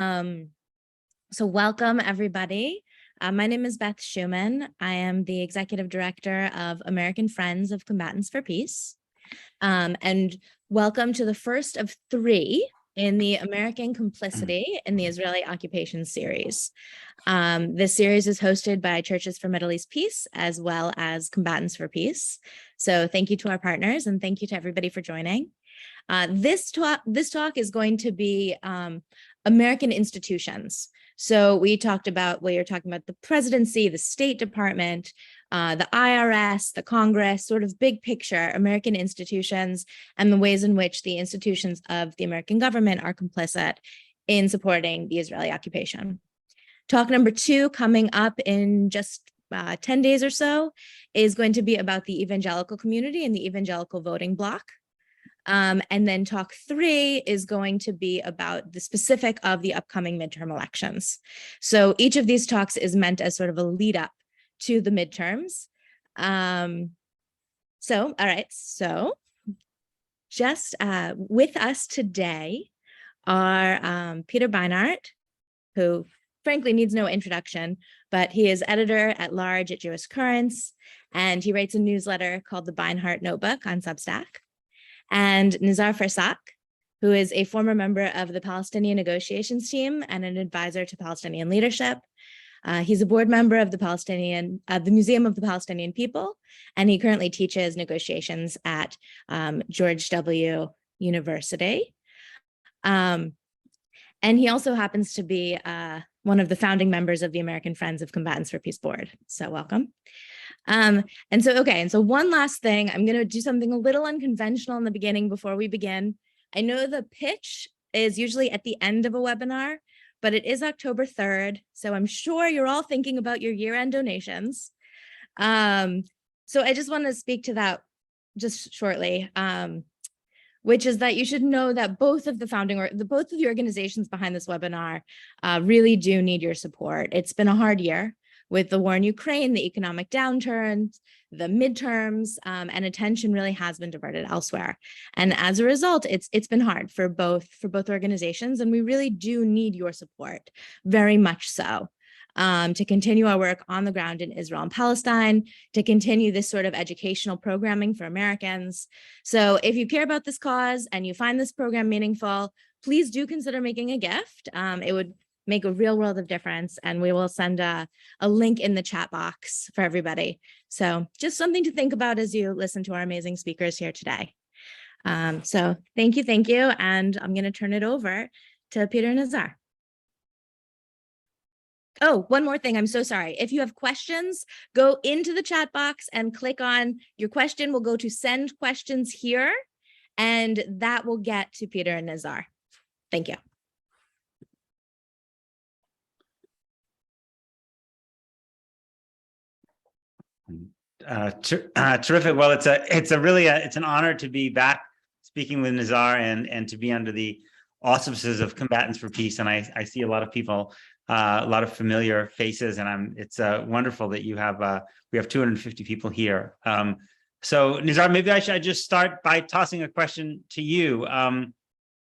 So welcome, everybody. My name is Beth Schuman. I am the Executive Director of American Friends of Combatants for Peace. And welcome to the first of 3 in the American Complicity in the Israeli Occupation series. This series is hosted by Churches for Middle East Peace, as well as Combatants for Peace. So thank you to our partners, and thank you to everybody for joining. This talk is going to be American institutions. So we are talking about the presidency, the State Department, the IRS, the Congress, sort of big picture American institutions, and the ways in which the institutions of the American government are complicit in supporting the Israeli occupation. Talk number 2, coming up in just 10 days or so, is going to be about the evangelical community and the evangelical voting bloc. And then talk 3 is going to be about the specific of the upcoming midterm elections. So each of these talks is meant as sort of a lead up to the midterms. All right, so just with us today are Peter Beinart, who frankly needs no introduction, but he is editor at large at Jewish Currents, and he writes a newsletter called the Beinart Notebook on Substack. And Nizar Farsakh, who is a former member of the Palestinian negotiations team and an advisor to Palestinian leadership. He's a board member of the Museum of the Palestinian People, and he currently teaches negotiations at George W. University. And he also happens to be one of the founding members of the American Friends of Combatants for Peace Board. So welcome. And so one last thing, I'm going to do something a little unconventional in the beginning before we begin. I know the pitch is usually at the end of a webinar, but it is October 3rd. So I'm sure you're all thinking about your year-end donations. So I just want to speak to that just shortly, which is that you should know that both of the organizations behind this webinar really do need your support. It's been a hard year with the war in Ukraine, the economic downturn, the midterms, and attention really has been diverted elsewhere. And as a result, it's been hard for both organizations, and we really do need your support, very much so, to continue our work on the ground in Israel and Palestine, to continue this sort of educational programming for Americans. So if you care about this cause and you find this program meaningful, please do consider making a gift. It would make a real world of difference, and we will send a link in the chat box for everybody. So just something to think about as you listen to our amazing speakers here today. So thank you, and I'm going to turn it over to Peter and Nizar. Oh, one more thing, I'm so sorry. If you have questions, go into the chat box and click on your question. We'll go to send questions here, and that will get to Peter and Nizar. Thank you. Terrific. Well, it's an honor to be back speaking with Nizar and to be under the auspices of Combatants for Peace. And I see a lot of people, a lot of familiar faces, and it's wonderful that we have 250 people here. So Nizar, maybe I should just start by tossing a question to you.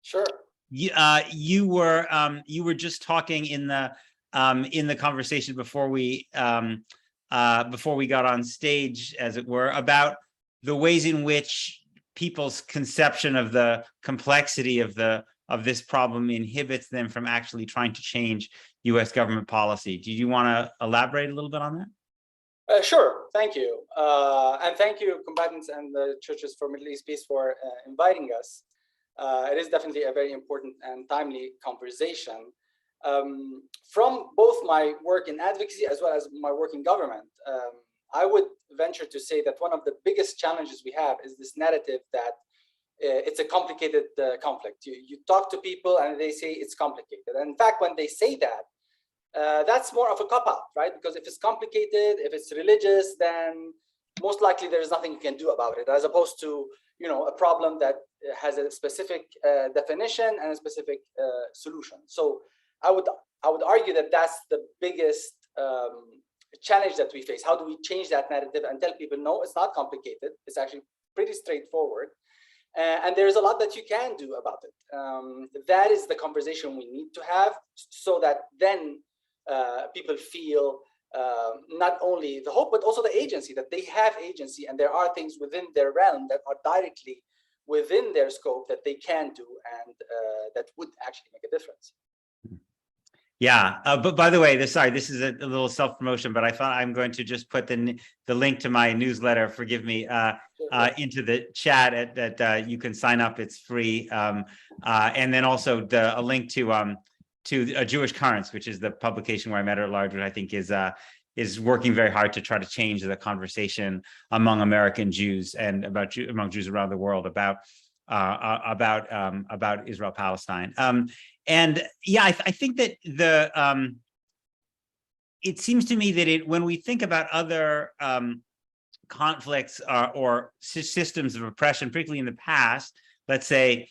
Sure. You were just talking in the conversation before we got on stage, as it were, about the ways in which people's conception of the complexity of this problem inhibits them from actually trying to change U.S. government policy. Do you want to elaborate a little bit on that? Sure. Thank you. And thank you, Combatants and the Churches for Middle East Peace, for inviting us. It is definitely a very important and timely conversation. From both my work in advocacy as well as my work in government, I would venture to say that one of the biggest challenges we have is this narrative that it's a complicated conflict. You talk to people and they say it's complicated. And in fact, when they say that, that's more of a cop-out, right? Because if it's complicated, if it's religious, then most likely there is nothing you can do about it, as opposed to a problem that has a specific definition and a specific solution. So I would argue that that's the biggest challenge that we face. How do we change that narrative and tell people, no, it's not complicated. It's actually pretty straightforward. And there's a lot that you can do about it. That is the conversation we need to have, so that then people feel not only the hope, but also the agency, that they have agency, and there are things within their realm that are directly within their scope that they can do, and that would actually make a difference. Yeah, but by the way, sorry, this is a little self-promotion, but I thought I'm going to just put the link to my newsletter, forgive me, into the chat that you can sign up. It's free. And then also a link to Jewish Currents, which is the publication where I met her at large, which I think is working very hard to try to change the conversation among American Jews and among Jews around the world about Israel-Palestine. And yeah, I think that it seems to me that when we think about other conflicts or systems of oppression, particularly in the past, let's say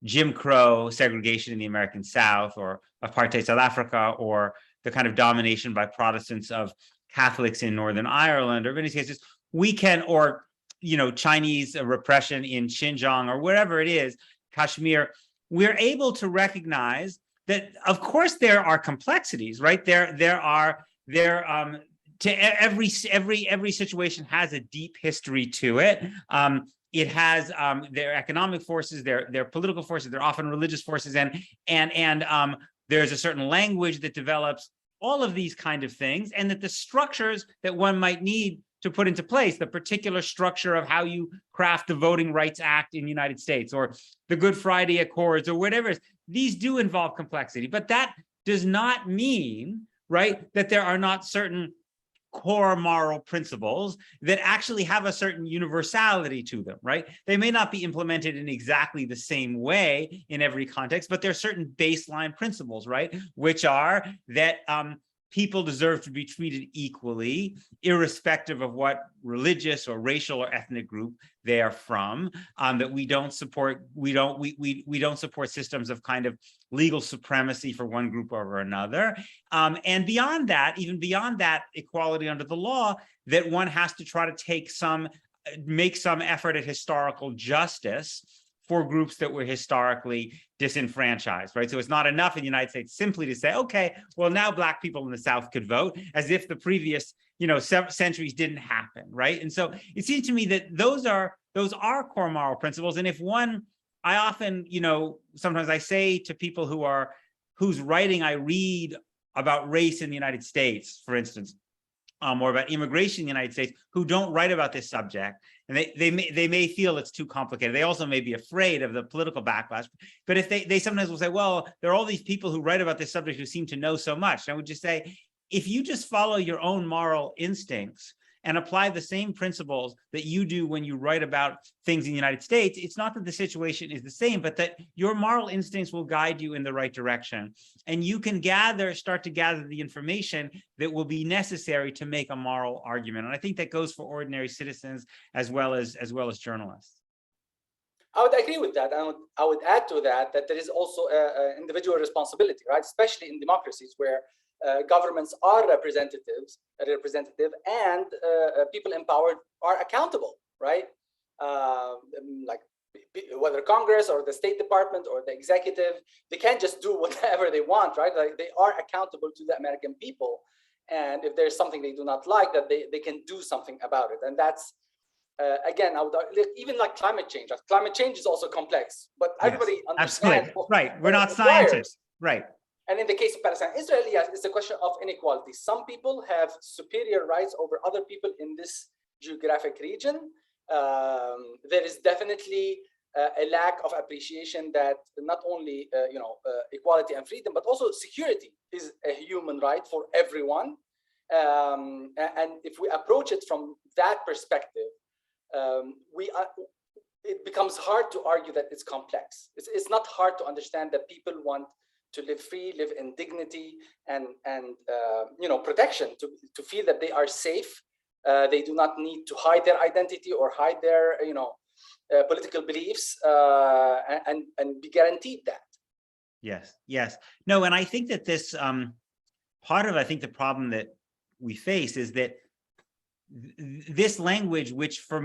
Jim Crow segregation in the American South, or apartheid South Africa, or the kind of domination by Protestants of Catholics in Northern Ireland, or in many cases, we can, or Chinese repression in Xinjiang, or wherever it is, Kashmir, we're able to recognize that, of course, there are complexities, right? Every situation has a deep history to it. It has their economic forces, their political forces, they're often religious forces, and there's a certain language that develops all of these kind of things, and that the structures that one might need to put into place, the particular structure of how you craft the Voting Rights Act in the United States, or the Good Friday Accords, or whatever, these do involve complexity. But that does not mean, right, that there are not certain core moral principles that actually have a certain universality to them, right? They may not be implemented in exactly the same way in every context, but there are certain baseline principles, right? Which are that people deserve to be treated equally, irrespective of what religious or racial or ethnic group they are from. That we don't support systems of kind of legal supremacy for one group over another. And beyond that, even beyond that equality under the law, that one has to try to make some effort at historical justice for groups that were historically disenfranchised, right? So it's not enough in the United States simply to say, okay, well, now Black people in the South could vote, as if the previous, centuries didn't happen, right? And so it seems to me that those are core moral principles. And if I often, sometimes I say to people whose writing I read about race in the United States, for instance, or about immigration in the United States, who don't write about this subject, and they may feel it's too complicated. They also may be afraid of the political backlash. But if they sometimes will say, well, there are all these people who write about this subject who seem to know so much. And I would just say, if you just follow your own moral instincts and apply the same principles that you do when you write about things in the United States, it's not that the situation is the same, but that your moral instincts will guide you in the right direction. And you can start to gather the information that will be necessary to make a moral argument. And I think that goes for ordinary citizens as well as journalists. I would agree with that. I would add to that there is also individual responsibility, right? Especially in democracies where governments are representative, and people in power are accountable, right? Like whether Congress or the State Department or the executive, they can't just do whatever they want, right? Like they are accountable to the American people, and if there's something they do not like, that they can do something about it. And that's again, I would even like climate change. Climate change is also complex, but everybody understands. Absolutely. Right. We're not scientists, right? And in the case of Palestine, Israel, yes, it's a question of inequality. Some people have superior rights over other people in this geographic region. There is definitely a lack of appreciation that not only equality and freedom, but also security is a human right for everyone. And if we approach it from that perspective, it becomes hard to argue that it's complex. It's not hard to understand that people want to live free, live in dignity and protection, to feel that they are safe. They do not need to hide their identity or hide their political beliefs, and be guaranteed that. Yes. No, and I think that this part of the problem that we face is that this language, which for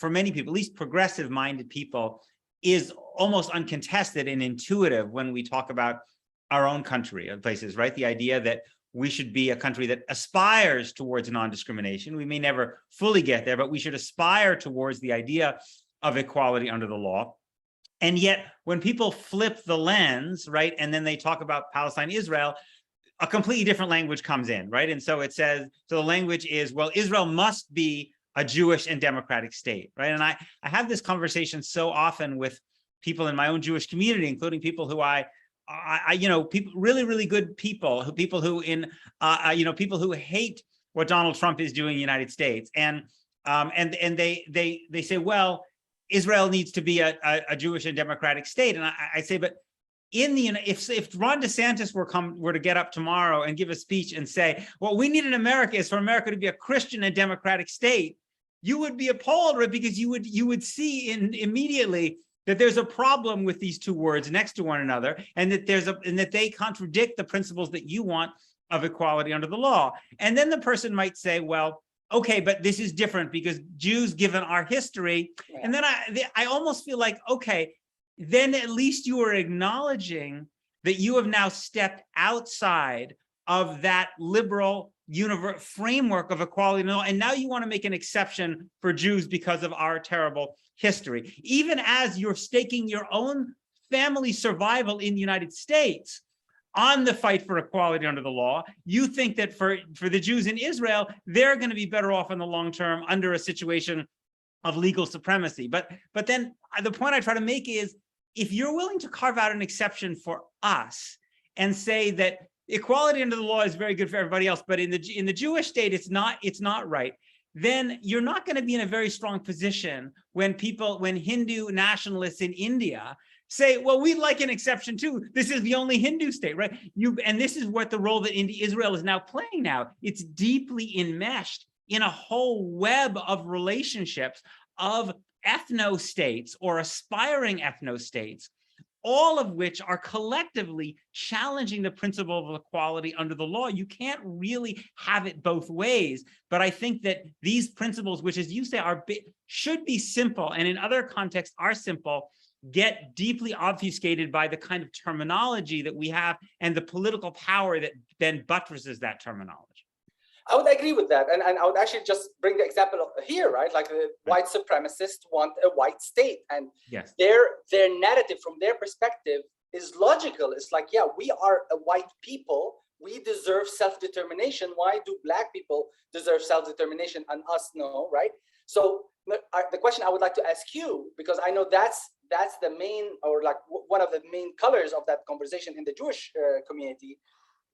many people, at least progressive-minded people, is almost uncontested and intuitive when we talk about our own country and places, right? The idea that we should be a country that aspires towards non-discrimination. We may never fully get there, but we should aspire towards the idea of equality under the law. And yet, when people flip the lens, right, and then they talk about Palestine, Israel, a completely different language comes in, right? And so it says, so the language is, well, Israel must be a Jewish and democratic state, right? And I have this conversation so often with people in my own Jewish community, including people who people, really good people, people who hate what Donald Trump is doing in the United States, and they say, well, Israel needs to be a Jewish and democratic state, and I say, but if Ron DeSantis were to get up tomorrow and give a speech and say, what we need in America is for America to be a Christian and democratic state, you would be appalled, right? Because you would see immediately that there's a problem with these two words next to one another, and that they contradict the principles that you want of equality under the law. And then the person might say, well, okay, but this is different because Jews, given our history, and then I almost feel like, okay, then at least you are acknowledging that you have now stepped outside of that liberal framework of equality, and now you want to make an exception for Jews because of our terrible history. Even as you're staking your own family survival in the United States on the fight for equality under the law, you think that for the Jews in Israel, they're going to be better off in the long term under a situation of legal supremacy. But then the point I try to make is, if you're willing to carve out an exception for us and say that equality under the law is very good for everybody else, but in the Jewish state, it's not right, then you're not going to be in a very strong position when Hindu nationalists in India say, well, we'd like an exception too. This is the only Hindu state, right? And this is what the role that Israel is now playing now. It's deeply enmeshed in a whole web of relationships of ethno-states or aspiring ethno-states, all of which are collectively challenging the principle of equality under the law. You can't really have it both ways. But I think that these principles, which, as you say, should be simple, and in other contexts are simple, get deeply obfuscated by the kind of terminology that we have and the political power that then buttresses that terminology. I would agree with that. And I would actually just bring the example of here, right? Like the white supremacists want a white state. And yes, their narrative from their perspective is logical. It's like, yeah, we are a white people. We deserve self-determination. Why do Black people deserve self-determination and us no, right? So the question I would like to ask you, because I know that's the main, or like one of the main colors of that conversation in the Jewish community,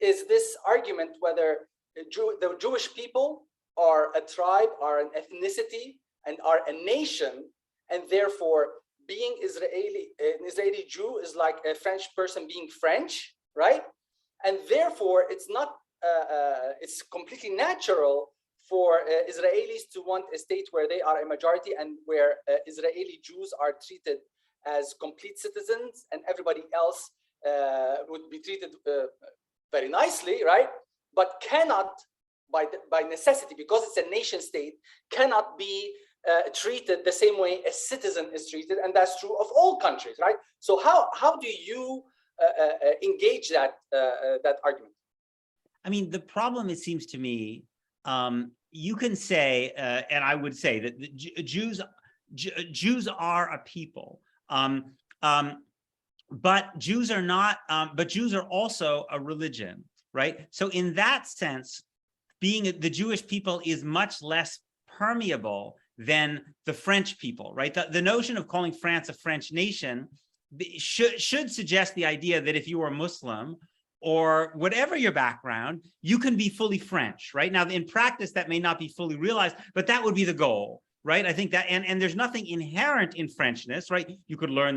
is this argument whether the Jewish people are a tribe, are an ethnicity, and are a nation, and therefore being an Israeli Jew is like a French person being French, right? And therefore it's not, it's completely natural for Israelis to want a state where they are a majority and where Israeli Jews are treated as complete citizens, and everybody else would be treated very nicely, right? But cannot, by necessity, because it's a nation state, cannot be treated the same way a citizen is treated, and that's true of all countries, right? So how do you engage that argument? I mean, the problem, it seems to me, you can say, and I would say that the Jews are a people, but Jews are not. But Jews are also a religion, right? So in that sense, being the Jewish people is much less permeable than the French people, right? The notion of calling France a French nation should suggest the idea that if you are Muslim or whatever your background, you can be fully French, right? Now, in practice, that may not be fully realized, but that would be the goal, right? I think that, and there's nothing inherent in Frenchness, right? You could learn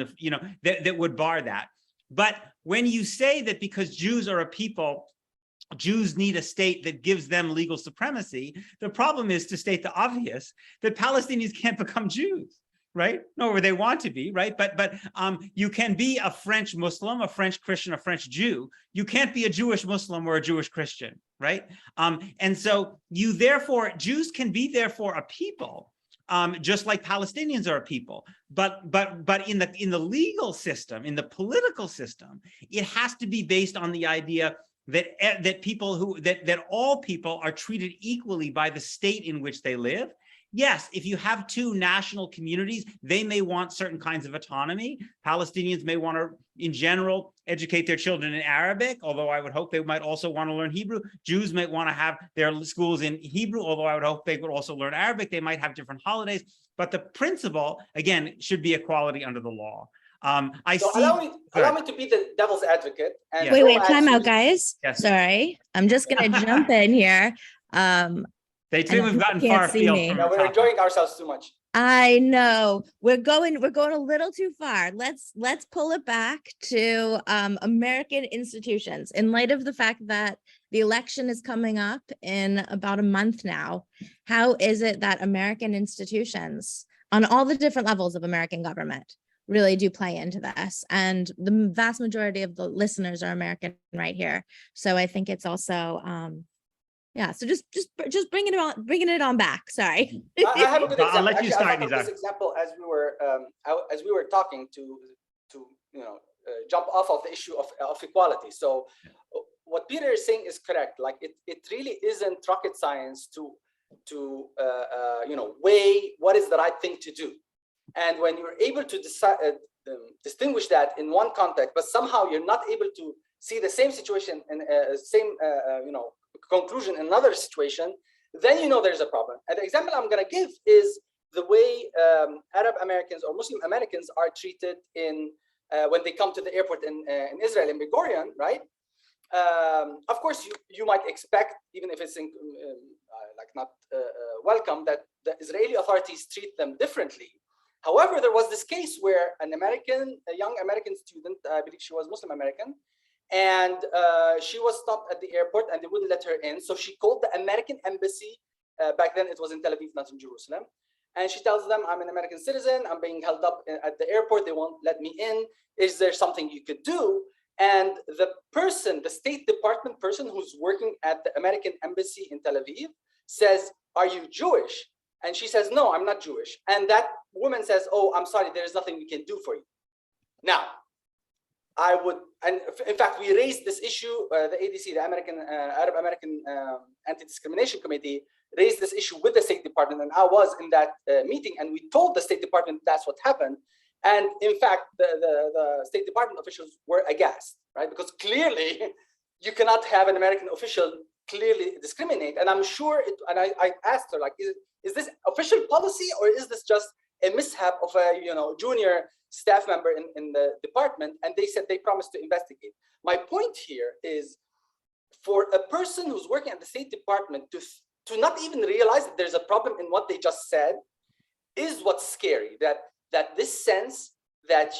that would bar that. But when you say that because Jews are a people, Jews need a state that gives them legal supremacy, the problem is, to state the obvious, that Palestinians can't become Jews, right? Nor they want to be, right? But you can be a French Muslim, a French Christian, a French Jew. You can't be a Jewish Muslim or a Jewish Christian, right? And so Jews can be therefore a people, just like Palestinians are a people. But in the legal system, in the political system, it has to be based on the idea that all people are treated equally by the state in which they live. Yes, if you have two national communities, they may want certain kinds of autonomy. Palestinians may want to, in general, educate their children in Arabic, although I would hope they might also want to learn Hebrew. Jews might want to have their schools in Hebrew, although I would hope they would also learn Arabic. They might have different holidays, but the principle, again, should be equality under the law. Allow me to be the devil's advocate. And Yes. Wait, time out, guys. Yes. Sorry, I'm just gonna jump in here. They think we've gotten can't far see afield me. from No, the we're topic. enjoying ourselves too much. I know we're going a little too far. Let's pull it back to American institutions in light of the fact that the election is coming up in about a month now. How is it that American institutions on all the different levels of American government really do play into this? And the vast majority of the listeners are American right here. So I think it's also yeah, so just bringing it on back. Sorry. I have a good example. I'll let you start, I thought of this example as we were talking to jump off of the issue of equality. So what Peter is saying is correct. Like it really isn't rocket science to weigh what is the right thing to do. And when you're able to distinguish that in one context, but somehow you're not able to see the same situation and same conclusion in another situation, then there's a problem. And the example I'm going to give is the way Arab Americans or Muslim Americans are treated in when they come to the airport in Israel, in Ben Gurion, right? Of course, you might expect, even if it's not welcome, that the Israeli authorities treat them differently. However, there was this case where a young American student, I believe she was Muslim American, and she was stopped at the airport and they wouldn't let her in. So she called the American embassy. Back then it was in Tel Aviv, not in Jerusalem. And she tells them, I'm an American citizen. I'm being held up at the airport. They won't let me in. Is there something you could do? And the State Department person who's working at the American embassy in Tel Aviv says, are you Jewish? And she says, no, I'm not Jewish. And that woman says, oh, I'm sorry, there's nothing we can do for you. Now, and in fact, we raised this issue, the ADC, the Arab American Anti-Discrimination Committee, raised this issue with the State Department, and I was in that meeting, and we told the State Department that's what happened. And in fact, the State Department officials were aghast, right? Because clearly, you cannot have an American official clearly discriminate. And I'm sure, I asked her, like, is this official policy, or is this just a mishap of a junior staff member in the department? And they said they promised to investigate. My point here is, for a person who's working at the State Department to not even realize that there's a problem in what they just said is what's scary. That this sense that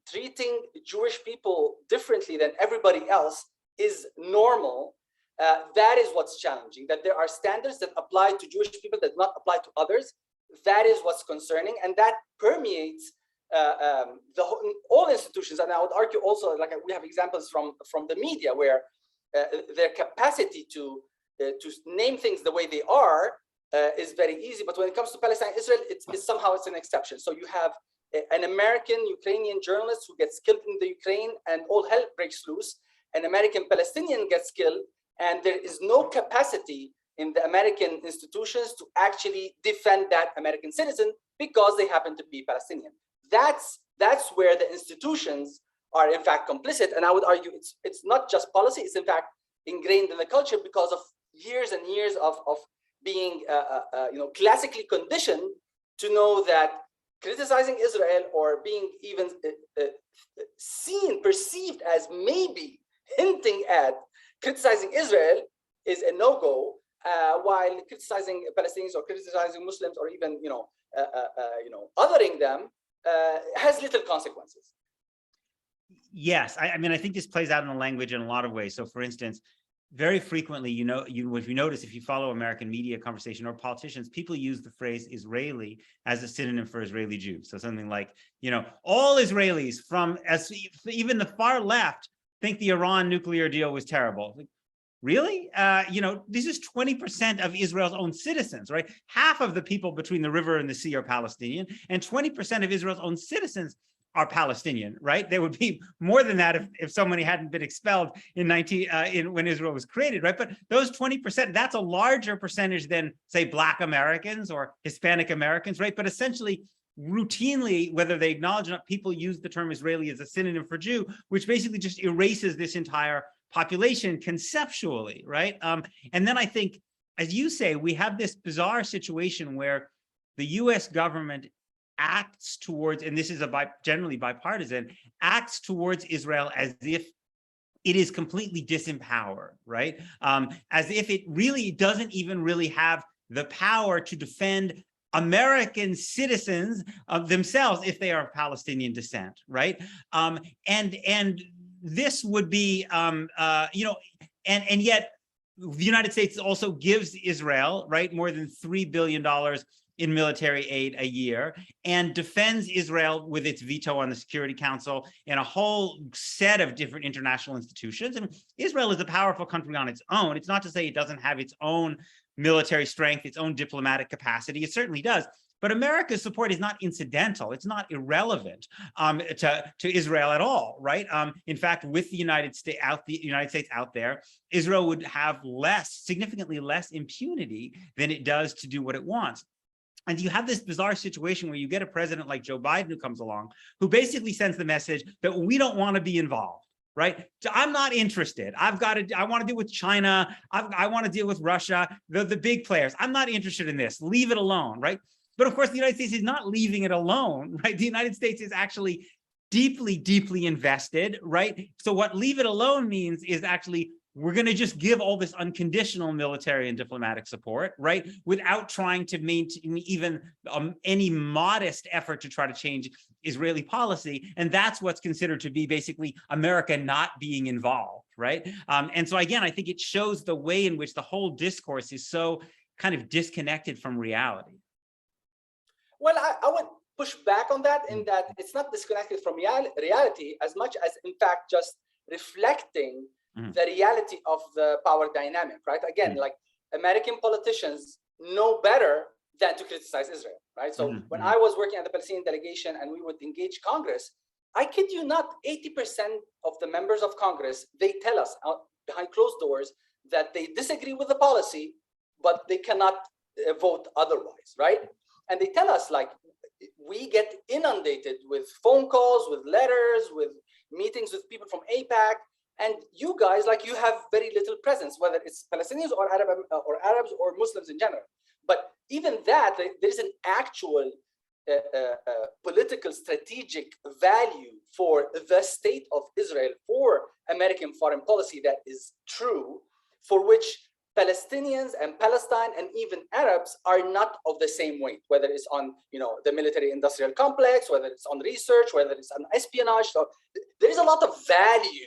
treating Jewish people differently than everybody else is normal. That is what's challenging. That there are standards that apply to Jewish people that do not apply to others. That is what's concerning, and that permeates all institutions. And I would argue also, like we have examples from the media where their capacity to name things the way they are is very easy. But when it comes to Palestine, Israel, it's an exception. So you have an American Ukrainian journalist who gets killed in the Ukraine, and all hell breaks loose. An American Palestinian gets killed, and there is no capacity in the American institutions to actually defend that American citizen because they happen to be Palestinian. That's where the institutions are in fact complicit. And I would argue it's not just policy, it's in fact ingrained in the culture because of years and years of being classically conditioned to know that criticizing Israel or being even perceived as maybe hinting at criticizing Israel is a no-go, while criticizing Palestinians or criticizing Muslims or even othering them has little consequences. Yes, I mean, I think this plays out in the language in a lot of ways. So, for instance, very frequently, if you notice, if you follow American media conversation or politicians, people use the phrase Israeli as a synonym for Israeli Jews. So something like, all Israelis even the far left think the Iran nuclear deal was terrible. really? This is 20% of Israel's own citizens, right? Half of the people between the river and the sea are Palestinian, and 20% of Israel's own citizens are Palestinian, right? There would be more than that if somebody hadn't been expelled when Israel was created, right? But those 20%, that's a larger percentage than, say, Black Americans or Hispanic Americans, right? But essentially, routinely, whether they acknowledge or not, people use the term Israeli as a synonym for Jew, which basically just erases this entire population conceptually, right? And then I think, as you say, we have this bizarre situation where the US government acts towards, and this is generally bipartisan, acts towards Israel as if it is completely disempowered, right? As if it really doesn't even really have the power to defend American citizens of themselves if they are of Palestinian descent, right? And this would be, and yet the United States also gives Israel, right, more than $3 billion in military aid a year, and defends Israel with its veto on the Security Council and a whole set of different international institutions. And Israel is a powerful country on its own. It's not to say it doesn't have its own military strength, its own diplomatic capacity. It certainly does. But America's support is not incidental. It's not irrelevant to Israel at all, right? In fact, with the United States out there, Israel would have significantly less impunity than it does to do what it wants. And you have this bizarre situation where you get a president like Joe Biden who comes along, who basically sends the message that we don't want to be involved, right? So I'm not interested. I want to deal with China. I want to deal with Russia, the big players. I'm not interested in this. Leave it alone, right? But of course, the United States is not leaving it alone, right? The United States is actually deeply, deeply invested, right? So what leave it alone means is actually we're going to just give all this unconditional military and diplomatic support, right? Without trying to maintain even any modest effort to try to change Israeli policy. And that's what's considered to be basically America not being involved, right? And so again, I think it shows the way in which the whole discourse is so kind of disconnected from reality. Well, I would push back on that in that it's not disconnected from reality as much as, in fact, just reflecting the reality of the power dynamic, right? Again, like American politicians know better than to criticize Israel, right? So when I was working at the Palestinian delegation and we would engage Congress, I kid you not, 80% of the members of Congress, they tell us behind closed doors that they disagree with the policy, but they cannot vote otherwise, right? And they tell us, like, we get inundated with phone calls, with letters, with meetings with people from AIPAC, and you guys, like, you have very little presence, whether it's Palestinians or Arabs or Muslims in general. But even that, there's an actual political strategic value for the state of Israel, for American foreign policy that is true, for which Palestinians and Palestine and even Arabs are not of the same weight, whether it's on the military-industrial complex, whether it's on research, whether it's on espionage. So there is a lot of value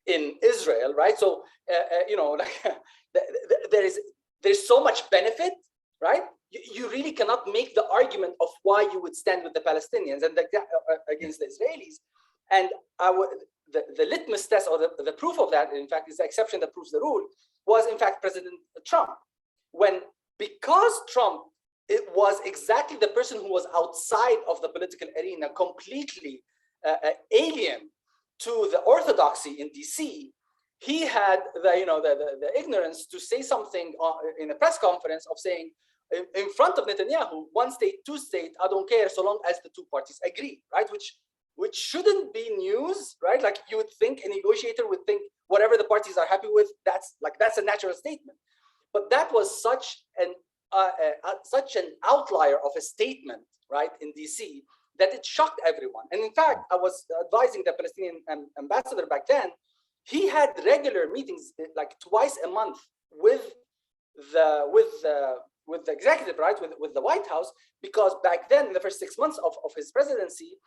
in Israel, right? So there's so much benefit, right? You really cannot make the argument of why you would stand with the Palestinians and against the Israelis. And the litmus test, or the proof of that, in fact, is the exception that proves the rule, was in fact President Trump. Because Trump, it was exactly the person who was outside of the political arena, completely alien to the orthodoxy in DC, he had the ignorance to say something in a press conference of saying, in front of Netanyahu, one state, two state, I don't care so long as the two parties agree, right? Which shouldn't be news, right? Like, you would think a negotiator would think whatever the parties are happy with, that's a natural statement. But that was such an outlier of a statement, right, in DC, that it shocked everyone. And in fact, I was advising the Palestinian ambassador back then. He had regular meetings, like twice a month, with the executive, right, with the White House, because back then, in the first 6 months of his presidency,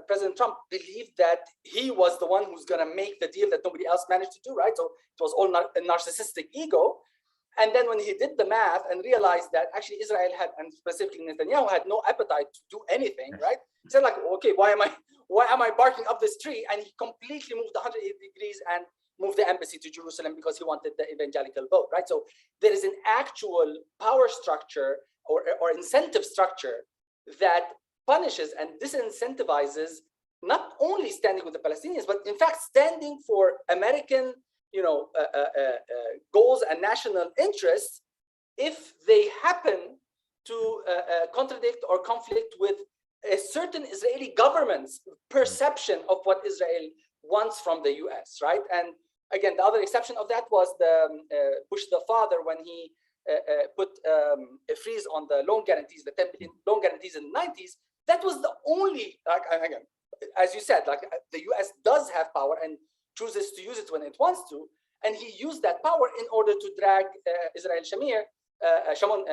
President Trump believed that he was the one who's going to make the deal that nobody else managed to do, right? So it was all a narcissistic ego. And then when he did the math and realized that actually Israel had, and specifically Netanyahu, had no appetite to do anything, right? He said, like, okay, why am I barking up this tree? And he completely moved 180 degrees and move the embassy to Jerusalem because he wanted the evangelical vote, right? So there is an actual power structure or incentive structure that punishes and disincentivizes not only standing with the Palestinians, but in fact standing for American, goals and national interests if they happen to contradict or conflict with a certain Israeli government's perception of what Israel wants from the US, right? And again, the other exception of that was the Bush the father when he put a freeze on the loan guarantees, the 10 billion loan guarantees in the 90s. That was the only, again, as you said, the US does have power and chooses to use it when it wants to. And he used that power in order to drag Israel Shamon,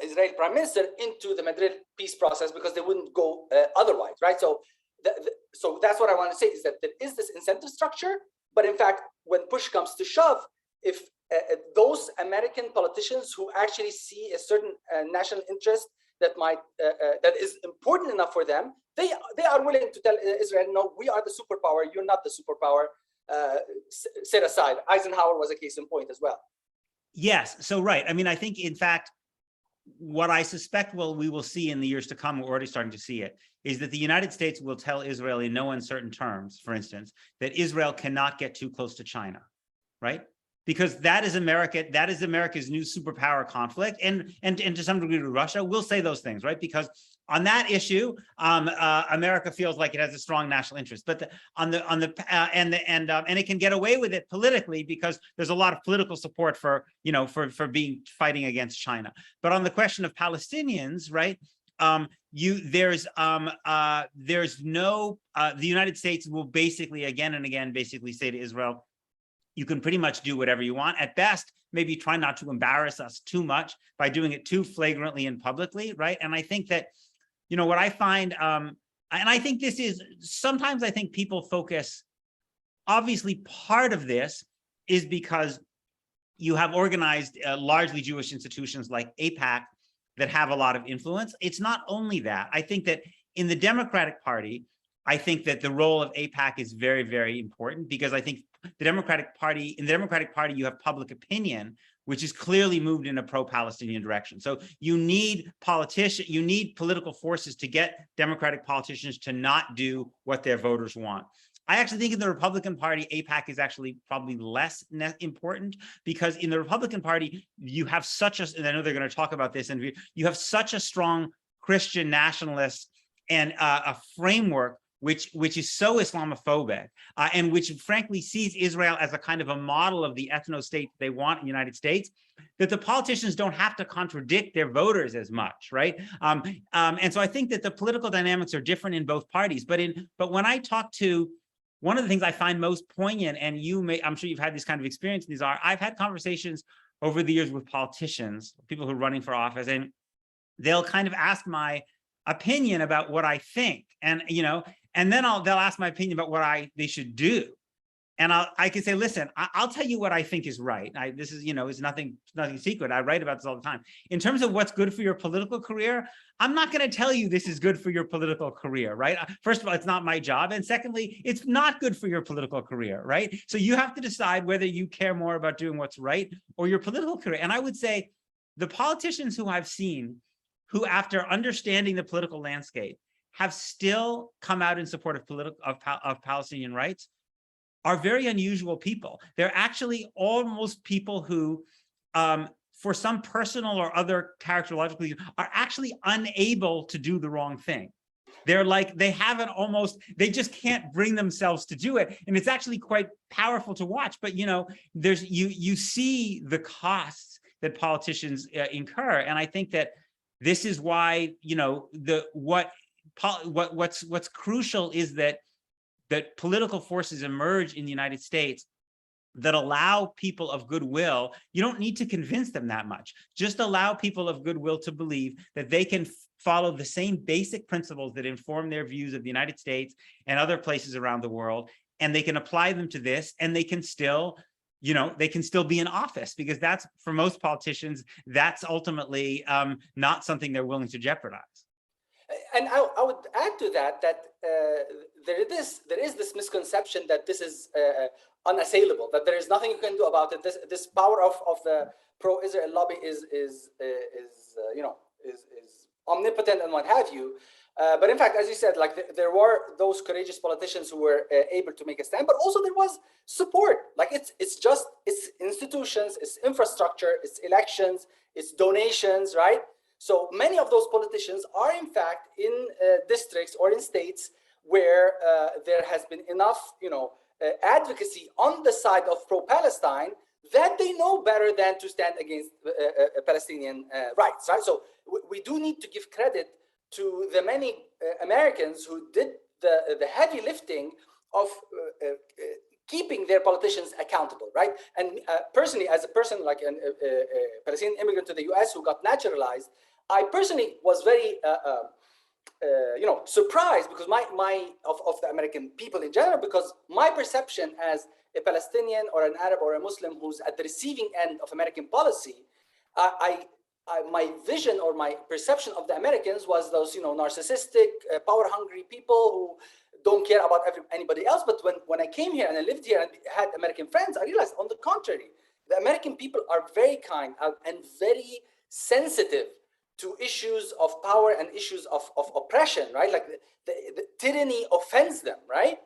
Israeli prime minister, into the Madrid peace process because they wouldn't go otherwise, right? So, so that's what I want to say is that there is this incentive structure, but in fact, when push comes to shove, if those American politicians who actually see a certain national interest that might that is important enough for them, they are willing to tell Israel, no, we are the superpower, you're not the superpower. Set aside. Eisenhower was a case in point as well. Yes, so right. I mean, I think in fact, what I suspect we will see in the years to come, we're already starting to see it, is that the United States will tell Israel in no uncertain terms, for instance, that Israel cannot get too close to China, right? Because that is America's new superpower conflict, and to some degree to Russia. We'll say those things, right? Because on that issue, America feels like it has a strong national interest, but and it can get away with it politically because there's a lot of political support for fighting against China. But on the question of Palestinians, right? The United States will basically again and again basically say to Israel, you can pretty much do whatever you want. At best, maybe try not to embarrass us too much by doing it too flagrantly and publicly, right? And I think that, what I find, and I think this is, sometimes I think people focus, obviously part of this is because you have organized largely Jewish institutions like AIPAC that have a lot of influence. It's not only that. I think that in the Democratic Party, I think that the role of AIPAC is very, very important because I think in the Democratic Party, you have public opinion, which is clearly moved in a pro-Palestinian direction. So you need political forces to get Democratic politicians to not do what their voters want. I actually think in the Republican Party, AIPAC is actually probably less important because in the Republican Party, you have and I know they're going to talk about this, and you have such a strong Christian nationalist and a framework which is so Islamophobic and which frankly sees Israel as a kind of a model of the ethno-state they want in the United States, that the politicians don't have to contradict their voters as much, right? And so I think that the political dynamics are different in both parties. But when I talk to, one of the things I find most poignant, and I'm sure you've had this kind of experience, Nizar, I've had conversations over the years with politicians, people who are running for office, and they'll kind of ask my opinion about what I think, and then they'll ask my opinion about what they should do, and I can say, listen, I'll tell you what I think is right. This is is nothing secret. I write about this all the time. In terms of what's good for your political career, I'm not going to tell you this is good for your political career, right? First of all, it's not my job, and secondly, it's not good for your political career, right? So you have to decide whether you care more about doing what's right or your political career. And I would say the politicians who I've seen, who after understanding the political landscape have still come out in support of Palestinian rights, are very unusual people. They're actually almost people who, for some personal or other characterological reason, are actually unable to do the wrong thing. They're like, they just can't bring themselves to do it. And it's actually quite powerful to watch. But, you see the costs that politicians incur. And I think that this is why, what's crucial is that political forces emerge in the United States that allow people of goodwill. You don't need to convince them that much. Just allow people of goodwill to believe that they can follow the same basic principles that inform their views of the United States and other places around the world, and they can apply them to this, and they can still be in office, because that's, for most politicians, that's ultimately not something they're willing to jeopardize. And I would add to that there is this misconception that this is unassailable, that there is nothing you can do about it. This power of the pro-Israel lobby is omnipotent and what have you. But in fact, as you said, like there were those courageous politicians who were able to make a stand, but also there was support. Like it's institutions, it's infrastructure, it's elections, it's donations, right? So many of those politicians are in fact in districts or in states where there has been enough, advocacy on the side of pro-Palestine that they know better than to stand against Palestinian rights, right? So we do need to give credit to the many Americans who did the heavy lifting of keeping their politicians accountable, right? And personally, as a person like a Palestinian immigrant to the US who got naturalized, I personally was very, surprised because of the American people in general, because my perception as a Palestinian or an Arab or a Muslim who's at the receiving end of American policy, my vision or my perception of the Americans was those, narcissistic, power-hungry people who don't care about anybody else. But when I came here and I lived here and had American friends, I realized, on the contrary, the American people are very kind and very sensitive to issues of power and issues of oppression, right? Like the tyranny offends them, right?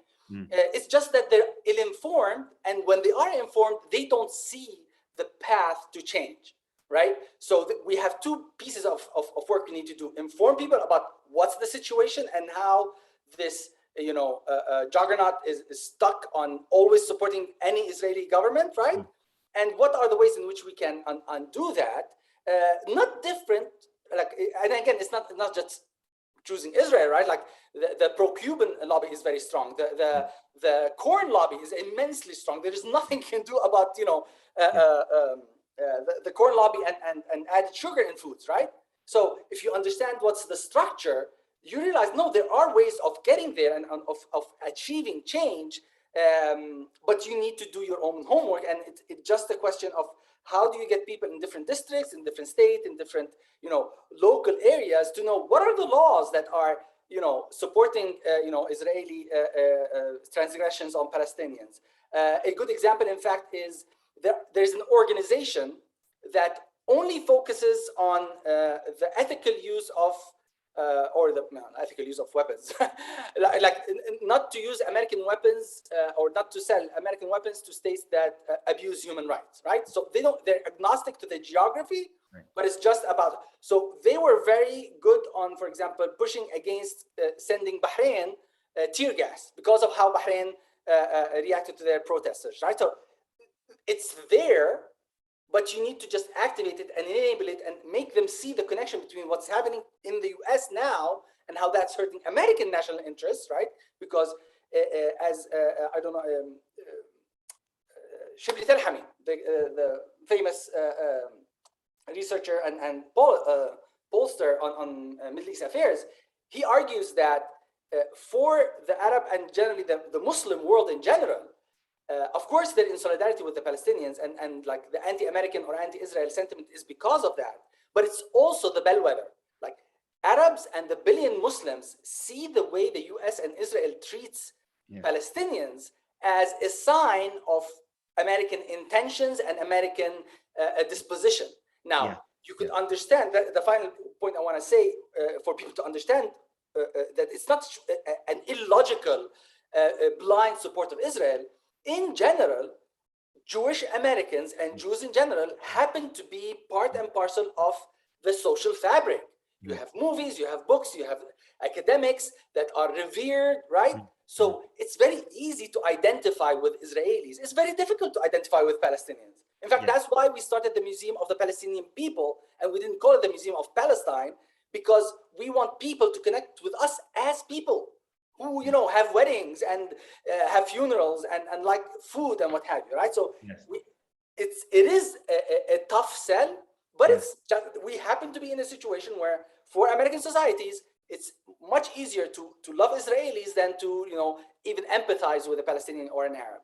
It's just that they're ill-informed, and when they are informed, they don't see the path to change, right? So we have two pieces of work we need to do: inform people about what's the situation and how this, juggernaut is stuck on always supporting any Israeli government, right? And what are the ways in which we can undo that? Not different, and again, it's not just choosing Israel, right? Like the pro-Cuban lobby is very strong. The corn lobby is immensely strong. There is nothing you can do about, the corn lobby and added sugar in foods, right? So if you understand what's the structure, you realize, no, there are ways of getting there and of achieving change, but you need to do your own homework. And it's just a question of how do you get people in different districts, in different states, in different, local areas to know what are the laws that are, supporting, Israeli transgressions on Palestinians. A good example, in fact, is there's an organization that only focuses on the ethical use of ethical use of weapons, like not to use American weapons or not to sell American weapons to states that abuse human rights, right? So they're agnostic to the geography, right, but it's just about, so they were very good on, for example, pushing against sending Bahrain tear gas because of how Bahrain reacted to their protesters, right? So it's there, but you need to just activate it and enable it and make them see the connection between what's happening in the US now and how that's hurting American national interests, right? Because I don't know, Shibli Telhami, the famous researcher and pollster on Middle East affairs, he argues that for the Arab and generally the Muslim world in general, of course, they're in solidarity with the Palestinians and like the anti-American or anti-Israel sentiment is because of that. But it's also the bellwether. Like Arabs and the billion Muslims see the way the US and Israel treats Palestinians as a sign of American intentions and American disposition. Now, you could understand that the final point I want to say for people to understand that it's not an illogical, blind support of Israel. In general, Jewish Americans and Jews in general happen to be part and parcel of the social fabric. You have movies, you have books, you have academics that are revered, right? So it's very easy to identify with Israelis. It's very difficult to identify with Palestinians. In fact, that's why we started the Museum of the Palestinian People, and we didn't call it the Museum of Palestine, because we want people to connect with us as people who, have weddings and have funerals and like food and what have you, right? So it is a tough sell, but it's just, we happen to be in a situation where for American societies, it's much easier to love Israelis than to, even empathize with a Palestinian or an Arab.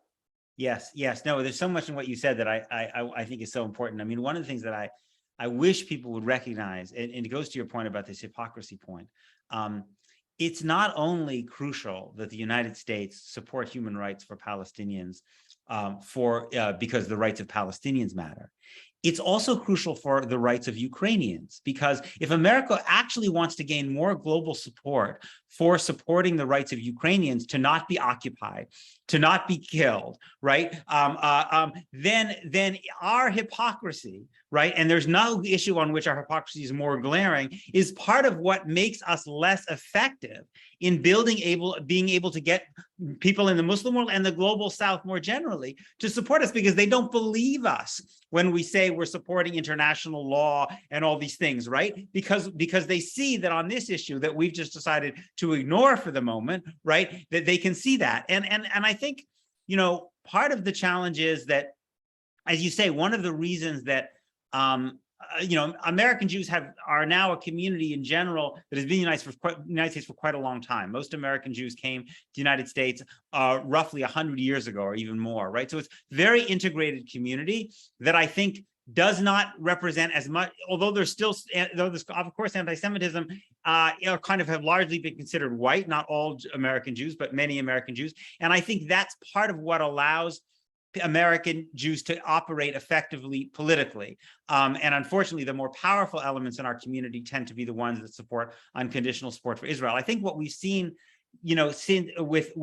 Yes. No, there's so much in what you said that I think is so important. I mean, one of the things that I wish people would recognize, and it goes to your point about this hypocrisy point, it's not only crucial that the United States support human rights for Palestinians because the rights of Palestinians matter. It's also crucial for the rights of Ukrainians, because if America actually wants to gain more global support for supporting the rights of Ukrainians to not be occupied, to not be killed, right? Then our hypocrisy, right? And there's no issue on which our hypocrisy is more glaring, is part of what makes us less effective in being able to get people in the Muslim world and the global South more generally to support us, because they don't believe us when we say we're supporting international law and all these things, right? Because they see that on this issue that we've just decided to ignore for the moment, right? That they can see that. And I think, you know, part of the challenge is that, as you say, one of the reasons that you know, American Jews are now a community in general that has been in the United States for quite a long time. Most American Jews came to the United States roughly 100 years ago or even more, right? So it's a very integrated community that I think does not represent as much, although there's still, though there's of course anti-Semitism, kind of have largely been considered white, not all American Jews, but many American Jews. And I think that's part of what allows American Jews to operate effectively politically. And unfortunately, the more powerful elements in our community tend to be the ones that support unconditional support for Israel. I think what we've seen, you know, since with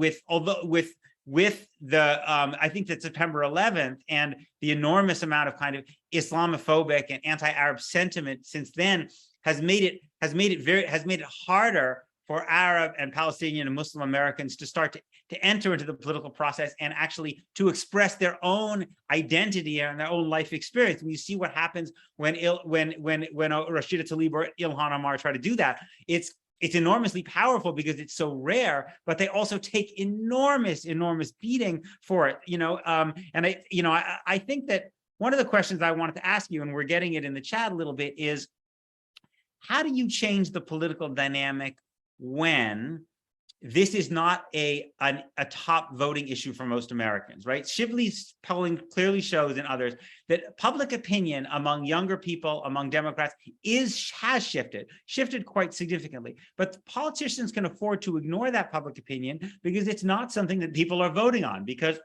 the I think that September 11th and the enormous amount of kind of Islamophobic and anti-Arab sentiment since then has made it harder for Arab and Palestinian and Muslim Americans to start to enter into the political process and actually to express their own identity and their own life experience. And you see what happens when Rashida Tlaib or Ilhan Omar try to do that. It's enormously powerful because it's so rare, but they also take enormous beating for it. You know, and I think that one of the questions I wanted to ask you, and we're getting it in the chat a little bit, is how do you change the political dynamic when this is not a top voting issue for most Americans, right? Shively's polling clearly shows, and others, that public opinion among younger people, among Democrats, has shifted quite significantly. But politicians can afford to ignore that public opinion because it's not something that people are voting on, because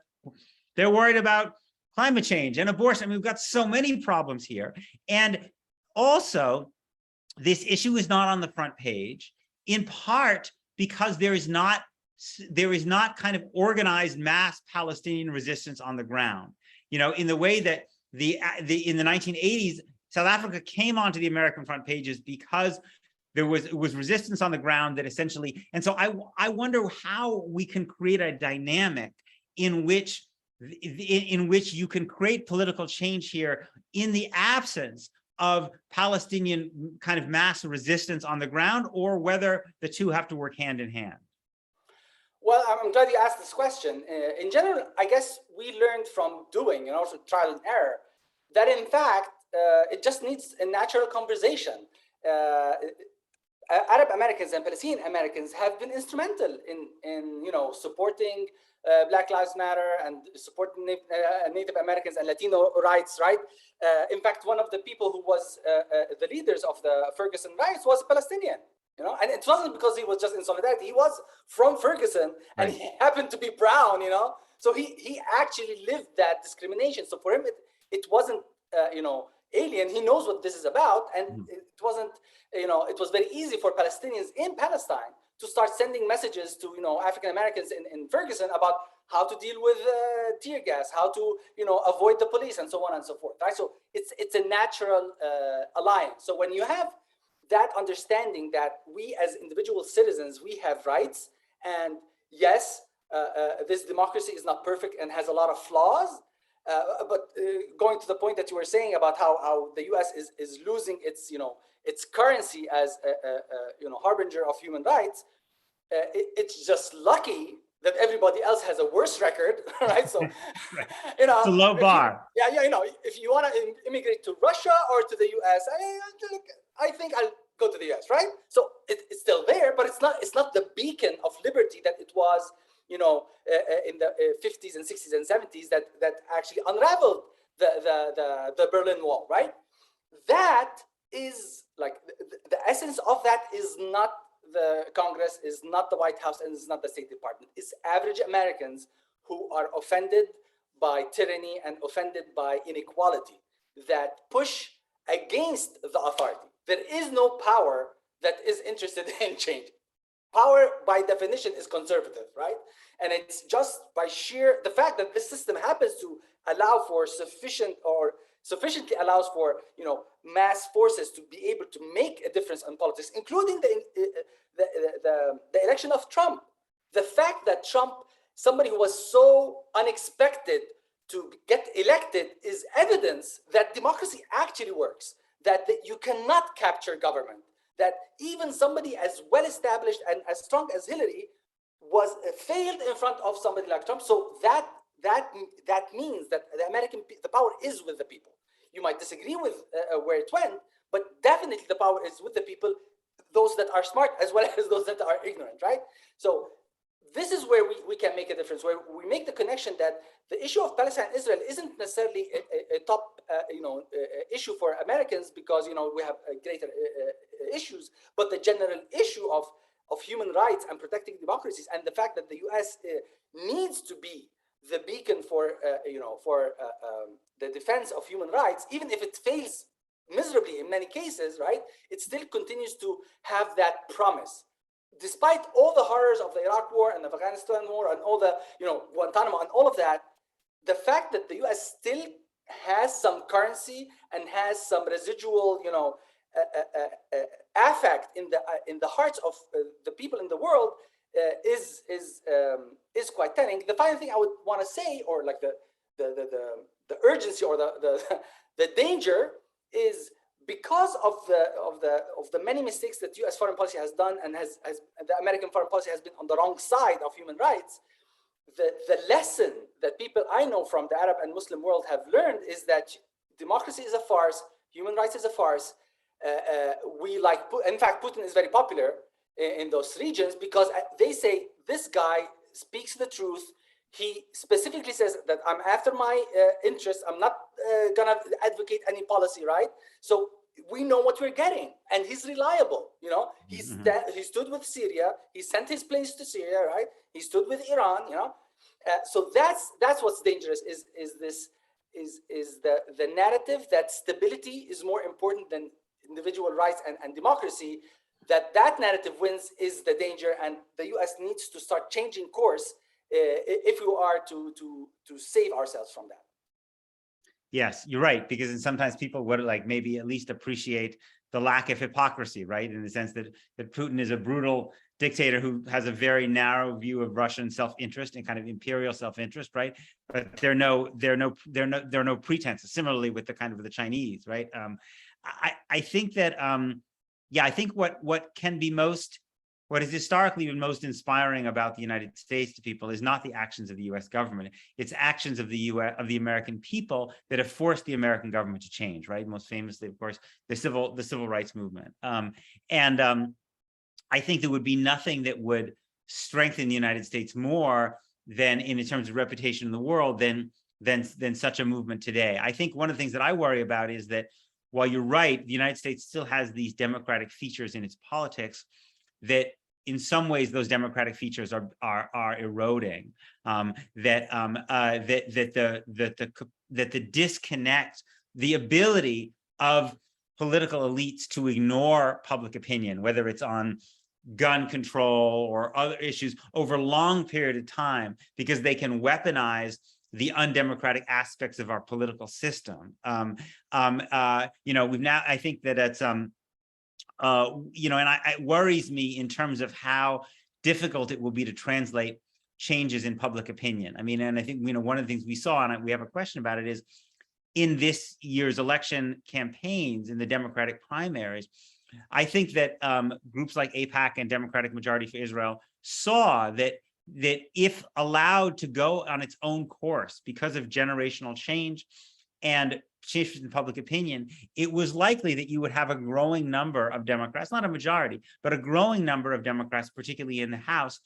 they're worried about climate change and abortion. I mean, we've got so many problems here. And also, this issue is not on the front page, in part because there is not kind of organized mass Palestinian resistance on the ground. You know, in the way that in the 1980s, South Africa came onto the American front pages because there was resistance on the ground that essentially, and so I wonder how we can create a dynamic in which you can create political change here in the absence of Palestinian kind of mass resistance on the ground, or whether the two have to work hand in hand. Well, I'm glad you asked this question. In general, I guess we learned from doing and also trial and error that in fact, it just needs a natural conversation. Arab Americans and Palestinian Americans have been instrumental in supporting Black Lives Matter and supporting Native Americans and Latino rights, right? In fact, one of the people who was the leaders of the Ferguson riots was a Palestinian, and it wasn't because he was just in solidarity. He was from Ferguson, and he happened to be brown, so he actually lived that discrimination. So for him, it wasn't, alien. He knows what this is about, and it wasn't, it was very easy for Palestinians in Palestine to start sending messages to African Americans in Ferguson about how to deal with tear gas, how to avoid the police, and so on and so forth. Right. So it's a natural alliance. So when you have that understanding that we as individual citizens, we have rights, and yes, this democracy is not perfect and has a lot of flaws. But going to the point that you were saying about how the U.S. is losing its its currency as a harbinger of human rights, it's just lucky that everybody else has a worse record, right? So it's a low bar. If you want to immigrate to Russia or to the U.S., I think I'll go to the U.S., right? So it's still there, but it's not the beacon of liberty that it was in the 50s and 60s and 70s that actually unraveled the Berlin Wall, right? That is like the essence of that is not the Congress, is not the White House, and is not the State Department. It's average Americans who are offended by tyranny and offended by inequality, that push against the authority. There is no power that is interested in change. Power, by definition, is conservative, right? And it's just by sheer the fact that this system happens to allow for sufficiently allows for mass forces to be able to make a difference in politics, including the election of Trump. The fact that Trump, somebody who was so unexpected to get elected, is evidence that democracy actually works, that you cannot capture government, that even somebody as well established and as strong as Hillary was failed in front of somebody like Trump. So that means that the power is with the people. You might disagree with where it went, but definitely the power is with the people, those that are smart as well as those that are ignorant, right? So this is where we can make a difference, where we make the connection that the issue of Palestine and Israel isn't necessarily a top issue for Americans, because we have greater issues, but the general issue of human rights and protecting democracies, and the fact that the U.S. Needs to be the beacon for the defense of human rights, even if it fails miserably in many cases, right? It still continues to have that promise. Despite all the horrors of the Iraq war and the Afghanistan war and all the, Guantanamo and all of that, the fact that the U.S. still has some currency and has some residual, affect in the hearts of the people in the world is quite telling. The final thing I would want to say, or like the urgency or the danger, is because of the many mistakes that U.S. foreign policy has done, and the American foreign policy has been on the wrong side of human rights. The lesson that people I know from the Arab and Muslim world have learned is that democracy is a farce, human rights is a farce. In fact, Putin is very popular in those regions because they say this guy speaks the truth. He specifically says that I'm after my interests. I'm not gonna advocate any policy, right? So we know what we're getting, and he's reliable. He stood with Syria. He sent his planes to Syria, right? He stood with Iran. So that's what's dangerous. Is the narrative that stability is more important than individual rights and democracy. That narrative wins is the danger, and the U.S. needs to start changing course if we are to save ourselves from that. Yes, you're right, because sometimes people would maybe at least appreciate the lack of hypocrisy, right? In the sense that Putin is a brutal dictator who has a very narrow view of Russian self-interest and kind of imperial self-interest, right? But there are no pretenses. Similarly with the Chinese, right? I think that I think what has historically been most inspiring about the United States to people is not the actions of the U.S. government; it's actions of the American people that have forced the American government to change. Right, most famously, of course, the civil rights movement. I think there would be nothing that would strengthen the United States more than, in terms of reputation in the world, than such a movement today. I think one of the things that I worry about is that while you're right, the United States still has these democratic features in its politics, that in some ways those democratic features are eroding. That the disconnect, the ability of political elites to ignore public opinion, whether it's on gun control or other issues, over a long period of time, because they can weaponize the undemocratic aspects of our political system. We've now, I think that it's and it worries me in terms of how difficult it will be to translate changes in public opinion. I mean, and I think, one of the things we saw, and we have a question about it, is in this year's election campaigns, in the Democratic primaries, I think that groups like AIPAC and Democratic Majority for Israel saw that if allowed to go on its own course because of generational change and shifts in public opinion, it was likely that you would have a growing number of Democrats, not a majority, but a growing number of Democrats, particularly in the House,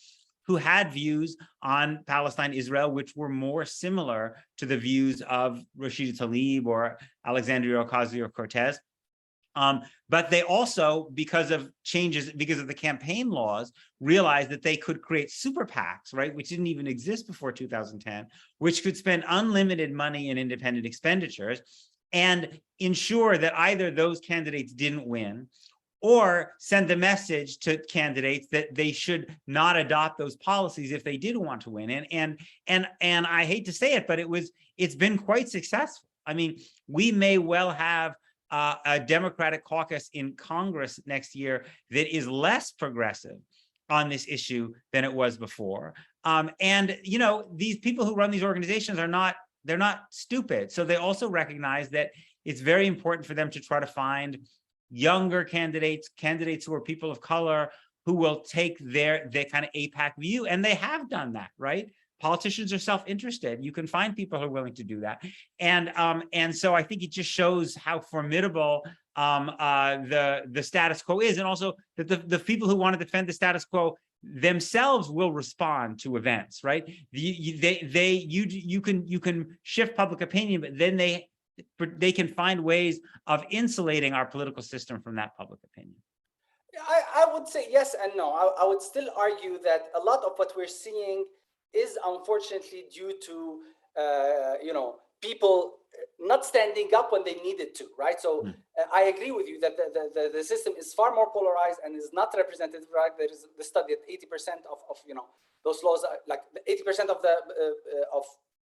who had views on Palestine, Israel, which were more similar to the views of Rashida Tlaib or Alexandria Ocasio-Cortez, But they also, because of changes, because of the campaign laws, realized that they could create super PACs, right, which didn't even exist before 2010, which could spend unlimited money in independent expenditures and ensure that either those candidates didn't win, or send the message to candidates that they should not adopt those policies if they did want to win. And I hate to say it, but it's been quite successful. I mean, we may well have a Democratic caucus in Congress next year that is less progressive on this issue than it was before. And you know, these people who run these organizations they're not stupid. So they also recognize that it's very important for them to try to find younger candidates who are people of color, who will take their kind of AIPAC view. And they have done that, right? Politicians are self-interested. You can find people who are willing to do that. And so I think it just shows how formidable the status quo is. And also that the people who want to defend the status quo themselves will respond to events, right? You can shift public opinion, but then they can find ways of insulating our political system from that public opinion. I would say yes and no. I would still argue that a lot of what we're seeing is unfortunately due to you know, people not standing up when they needed to, right? So I agree with you that the system is far more polarized and is not representative, right? There is the study that 80% of you know, those laws, like 80% of the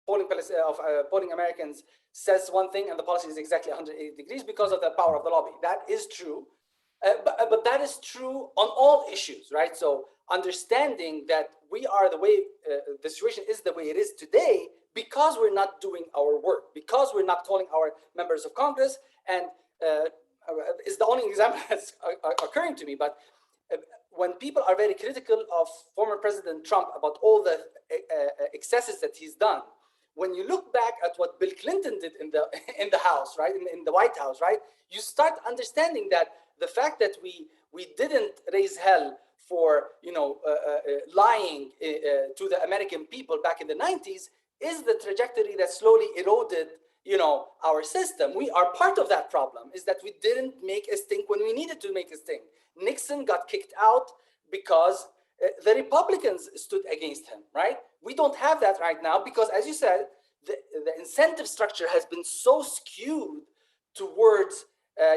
polling Americans says one thing and the policy is exactly 180 degrees because of the power of the lobby. That is true, but that is true on all issues, right? So understanding that we are the way the situation is the way it is today because we're not doing our work, because we're not calling our members of Congress, and is the only example that's occurring to me. But when people are very critical of former President Trump about all the excesses that he's done, when you look back at what Bill Clinton did in the House, right, in the White House, right, you start understanding that the fact that we didn't raise hell for, you know, lying to the American people back in the 90s is the trajectory that slowly eroded, you know, our system. We are part of that problem, is that we didn't make a stink when we needed to make a stink. Nixon got kicked out because the Republicans stood against him, right? We don't have that right now because, as you said, the incentive structure has been so skewed towards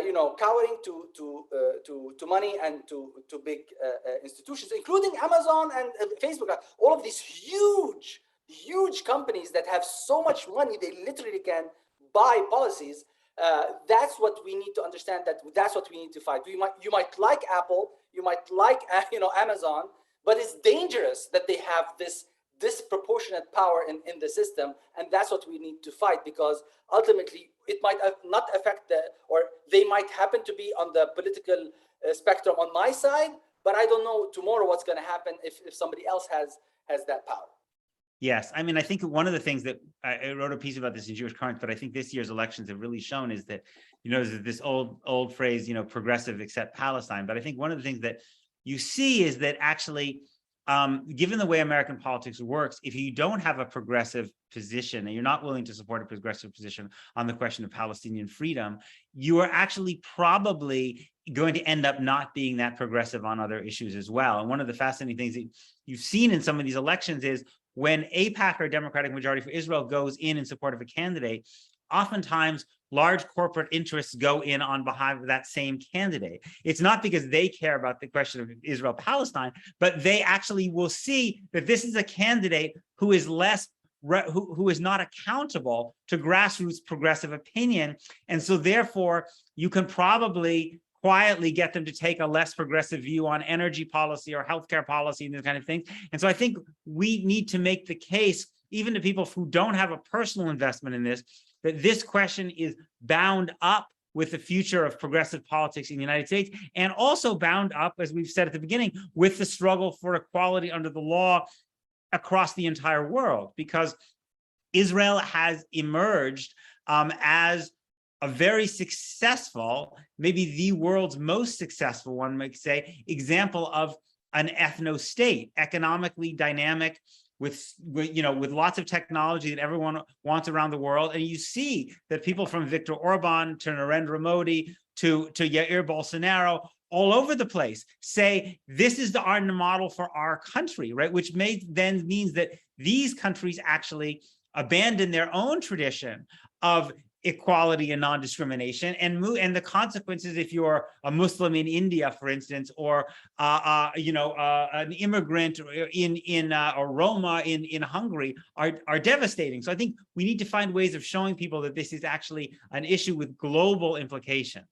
you know, cowering to money and to big institutions, including Amazon and Facebook. All of these huge companies that have so much money they literally can buy policies. That's what we need to understand. That's what we need to fight. You might like Apple, you might like you know, Amazon, but it's dangerous that they have this disproportionate power in the system, and that's what we need to fight, because ultimately it might not affect or they might happen to be on the political spectrum on my side, but I don't know tomorrow what's going to happen if somebody else has that power. Yes, I mean, I think one of the things that I wrote a piece about this in Jewish Currents, but I think this year's elections have really shown is that, you know, there's this old phrase, you know, progressive except Palestine. But I think one of the things that you see is that actually, given the way American politics works, if you don't have a progressive position and you're not willing to support a progressive position on the question of Palestinian freedom, you are actually probably going to end up not being that progressive on other issues as well. And one of the fascinating things that you've seen in some of these elections is when AIPAC, or Democratic Majority for Israel, goes in support of a candidate, oftentimes large corporate interests go in on behalf of that same candidate. It's not because they care about the question of Israel-Palestine, but they actually will see that this is a candidate who is who is not accountable to grassroots progressive opinion. And so therefore, you can probably quietly get them to take a less progressive view on energy policy or healthcare policy and these kind of things. And so I think we need to make the case, even to people who don't have a personal investment in this, that this question is bound up with the future of progressive politics in the United States, and also bound up, as we've said at the beginning, with the struggle for equality under the law across the entire world, because Israel has emerged as a very successful, maybe the world's most successful, one might say, example of an ethno-state, economically dynamic, with lots of technology that everyone wants around the world. And you see that people from Viktor Orban to Narendra Modi to Jair Bolsonaro all over the place say this is our model for our country, right? Which then means that these countries actually abandon their own tradition of equality and non-discrimination, and the consequences, if you're a Muslim in India, for instance, or an immigrant or Roma in Hungary, are devastating. So I think we need to find ways of showing people that this is actually an issue with global implications.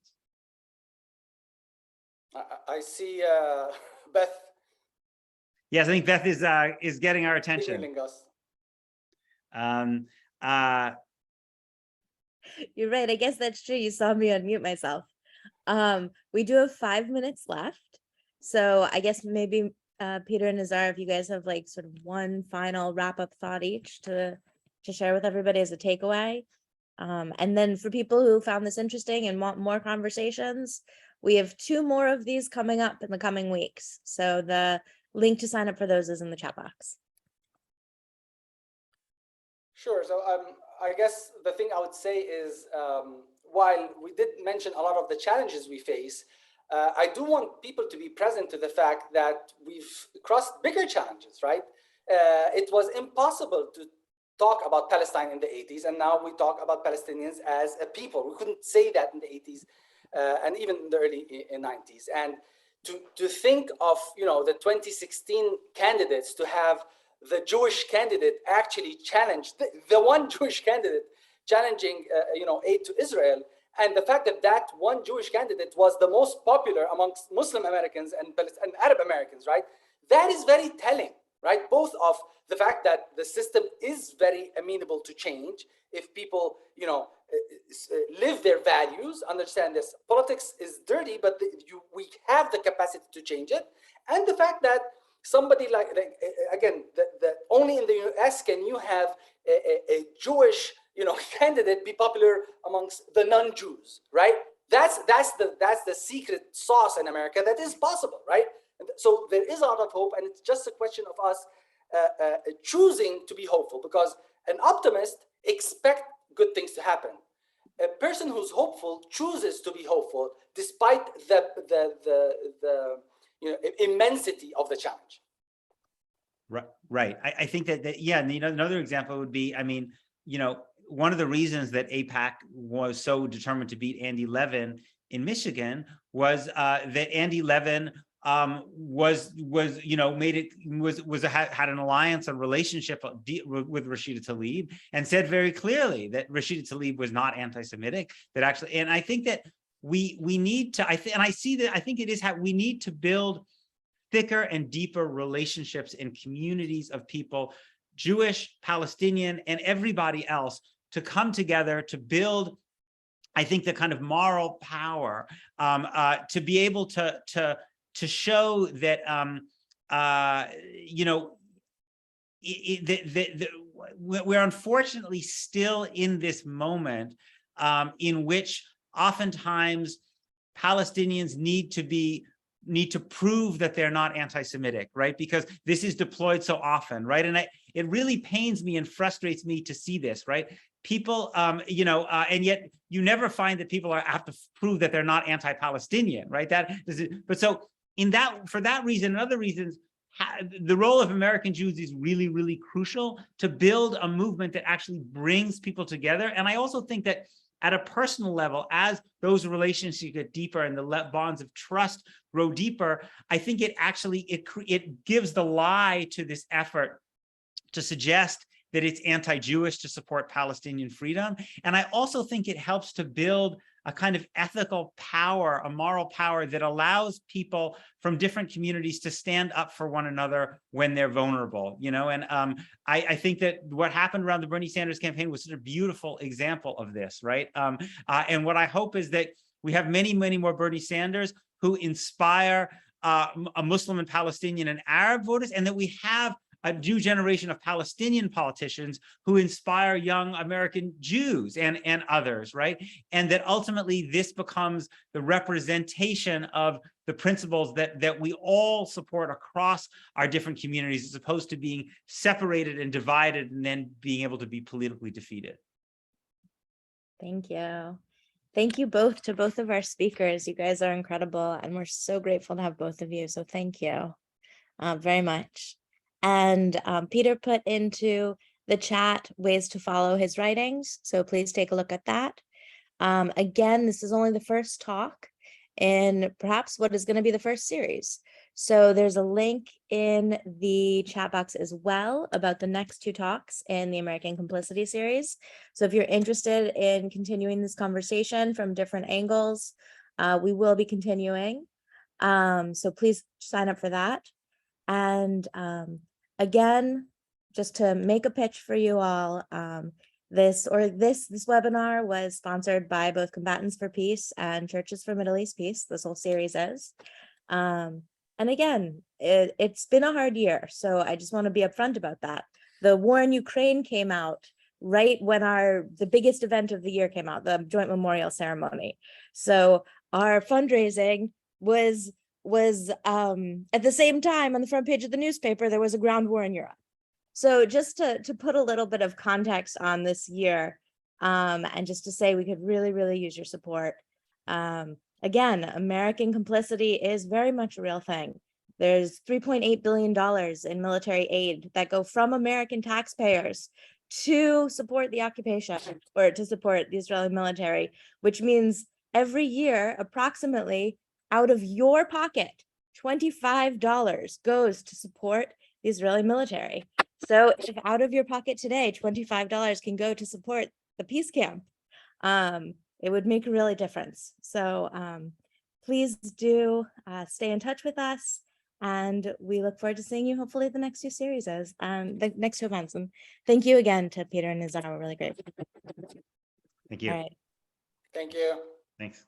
I see Beth. Yes, I think Beth is getting our attention. You're right. I guess that's true. You saw me unmute myself. We do have 5 minutes left. So I guess maybe Peter and Nizar, if you guys have like sort of one final wrap-up thought each to share with everybody as a takeaway. And then for people who found this interesting and want more conversations, we have 2 more of these coming up in the coming weeks. So the link to sign up for those is in the chat box. Sure. So I guess the thing I would say is, while we did mention a lot of the challenges we face, I do want people to be present to the fact that we've crossed bigger challenges, right? It was impossible to talk about Palestine in the 80s, and now we talk about Palestinians as a people. We couldn't say that in the 80s and even in the early 90s. And to think of, the 2016 candidates, to have the Jewish candidate actually challenged, the one Jewish candidate challenging, aid to Israel, and the fact that that one Jewish candidate was the most popular amongst Muslim Americans and Arab Americans, right? That is very telling, right? Both of the fact that the system is very amenable to change if people, live their values, understand this. Politics is dirty, but we have the capacity to change it, and the fact that somebody like again, only in the US can you have a Jewish, candidate be popular amongst the non-Jews, right? That's the secret sauce in America that is possible, right? And so there is a lot of hope, and it's just a question of us choosing to be hopeful, because an optimist expects good things to happen. A person who's hopeful chooses to be hopeful despite the immensity of the challenge. Right. I think that yeah, and another example would be, one of the reasons that AIPAC was so determined to beat Andy Levin in Michigan was that Andy Levin had an alliance, a relationship with Rashida Tlaib, and said very clearly that Rashida Tlaib was not anti-Semitic. That actually, and I think that we need to. I think it is how we need to build thicker and deeper relationships in communities of people, Jewish, Palestinian, and everybody else, to come together to build, I think, the kind of moral power to be able to show that we're unfortunately still in this moment in which oftentimes Palestinians need to prove that they're not anti-Semitic, right? Because this is deployed so often, right? And it really pains me and frustrates me to see this, right? People, and yet you never find that people have to prove that they're not anti-Palestinian, right? But so for that reason and other reasons, the role of American Jews is really, really crucial to build a movement that actually brings people together. And I also think that at a personal level, as those relationships get deeper and the bonds of trust grow deeper, I think it gives the lie to this effort to suggest that it's anti-Jewish to support Palestinian freedom. And I also think it helps to build a kind of ethical power, a moral power that allows people from different communities to stand up for one another when they're vulnerable, And I think that what happened around the Bernie Sanders campaign was such a beautiful example of this, right? And what I hope is that we have many, many more Bernie Sanders who inspire a Muslim and Palestinian and Arab voters, and that we have a new generation of Palestinian politicians who inspire young American Jews and others, right? And that ultimately this becomes the representation of the principles that we all support across our different communities, as opposed to being separated and divided and then being able to be politically defeated. Thank you. Thank you both to both of our speakers. You guys are incredible, and we're so grateful to have both of you. So thank you very much. And Peter put into the chat ways to follow his writings, so please take a look at that. Again, this is only the first talk in perhaps what is going to be the first series. So there's a link in the chat box as well about the next 2 talks in the American Complicity series. So if you're interested in continuing this conversation from different angles, we will be continuing. So please sign up for that. And again, just to make a pitch for you all, this webinar was sponsored by both Combatants for Peace and Churches for Middle East Peace. This whole series is. And again, it's been a hard year, so I just want to be upfront about that. The war in Ukraine came out right when the biggest event of the year came out, the joint memorial ceremony. So our fundraising was at the same time on the front page of the newspaper, there was a ground war in Europe. So just to put a little bit of context on this year, and just to say we could really, really use your support. Again, American Complicity is very much a real thing. There's $3.8 billion in military aid that go from American taxpayers to support the occupation or to support the Israeli military, which means every year, approximately out of your pocket, $25 goes to support the Israeli military. So if out of your pocket today, $25 can go to support the peace camp, it would make a really difference. So please do stay in touch with us, and we look forward to seeing you hopefully the next 2 series, the next 2 events. And thank you again to Peter and Nizar. We're really grateful. Thank you. All right. Thank you. Thanks.